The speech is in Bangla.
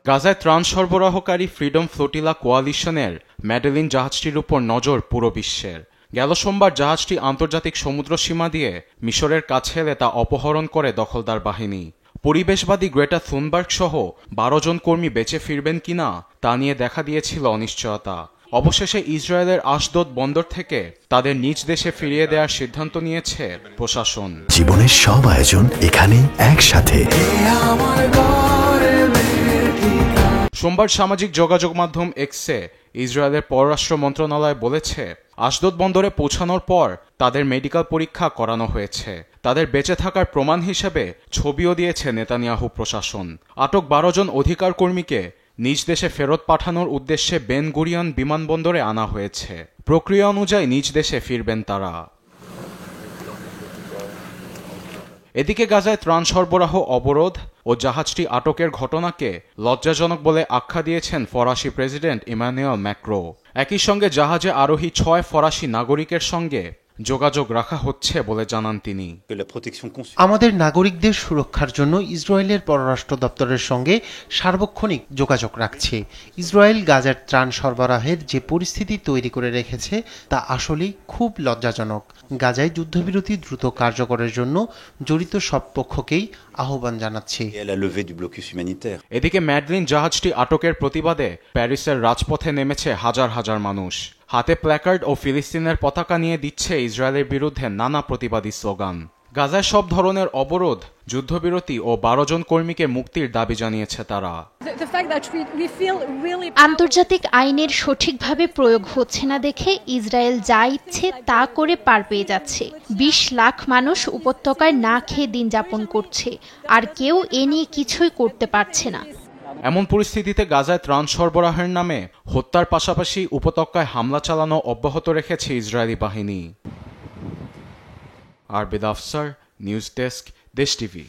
গাজায় ত্রাণ সরবরাহকারী ফ্রিডম ফ্লোটিলা কোয়ালিশনের ম্যাডেলিন জাহাজটির উপর নজর পুরো বিশ্বের। গেল সোমবার জাহাজটি আন্তর্জাতিক সমুদ্র সীমা দিয়ে মিশরের কাছে এলে তা অপহরণ করে দখলদার বাহিনী। পরিবেশবাদী গ্রেটা থুনবার্গ সহ 12 জন কর্মী বেঁচে ফিরবেন কিনা তা নিয়ে দেখা দিয়েছিল অনিশ্চয়তা। অবশেষে ইসরায়েলের আশদোদ বন্দর থেকে তাদের নিজ দেশে ফিরিয়ে দেওয়ার সিদ্ধান্ত নিয়েছে প্রশাসন। জীবনের সব আয়োজন এখানে একসাথে। সোমবার সামাজিক যোগাযোগ মাধ্যম এক্সে ইসরায়েলের পররাষ্ট্র মন্ত্রণালয় বলেছে, আশদোদ বন্দরে পৌঁছানোর পর তাদের মেডিকেল পরীক্ষা করানো হয়েছে। তাদের বেঁচে থাকার প্রমাণ হিসেবে ছবিও দিয়েছে নেতানিয়াহু প্রশাসন। আটক 12 জন অধিকার কর্মীকে নিজ দেশে ফেরত পাঠানোর উদ্দেশ্যে বেন গুরিয়ন বিমানবন্দরে আনা হয়েছে। প্রক্রিয়া অনুযায়ী নিজ দেশে ফিরবেন তারা। এদিকে গাজায় ত্রাণ সরবরাহ অবরোধ ও জাহাজটি আটকের ঘটনাকে লজ্জাজনক বলে আখ্যা দিয়েছেন ফরাসি প্রেসিডেন্ট ইমানুয়েল ম্যাক্রো। একই সঙ্গে জাহাজে আরোহী 6 ফরাসি নাগরিকের সঙ্গে যোগাযোগ রাখা হচ্ছে বলে জানান তিনি। আমাদের নাগরিকদের সুরক্ষার জন্য ইসরায়েলের পররাষ্ট্র দপ্তরের সঙ্গে সার্বক্ষণিক যোগাযোগ রাখছে। ইসরায়েল গাজার ত্রাণ সরবরাহের যে পরিস্থিতি তৈরি করে রেখেছে তা আসলেই খুব লজ্জাজনক। গাজায় যুদ্ধবিরতি দ্রুত কার্যকরের জন্য জড়িত সব পক্ষকেই আহ্বান জানাচ্ছি। এদিকে ম্যাডলিন জাহাজটি আটকের প্রতিবাদে প্যারিসের রাজপথে নেমেছে হাজার হাজার মানুষ। হাতে প্ল্যাকার্ড ও ফিলিস্তিনের পতাকা নিয়ে দিচ্ছে ইসরায়েলের বিরুদ্ধে নানা প্রতিবাদী স্লোগান। গাজায় সব ধরনের অবরোধ, যুদ্ধবিরতি ও 12 জন কর্মীকে মুক্তির দাবি জানিয়েছে তারা। আন্তর্জাতিক আইনের সঠিকভাবে প্রয়োগ হচ্ছে না দেখে ইসরায়েল যা ইচ্ছে তা করে পার পেয়ে যাচ্ছে। 20 লাখ মানুষ উপত্যকায় না খেয়ে দিন যাপন করছে, আর কেউ এ নিয়ে কিছুই করতে পারছে না। এমন পরিস্থিতিতে গাজায় ত্রাণ সরবরাহের নামে হত্যার পাশাপাশি উপত্যকায় হামলা চালানো অব্যাহত রেখেছে ইসরায়েলি বাহিনী। আরবিদ আফসার, নিউজ ডেস্ক, দেশ টিভি।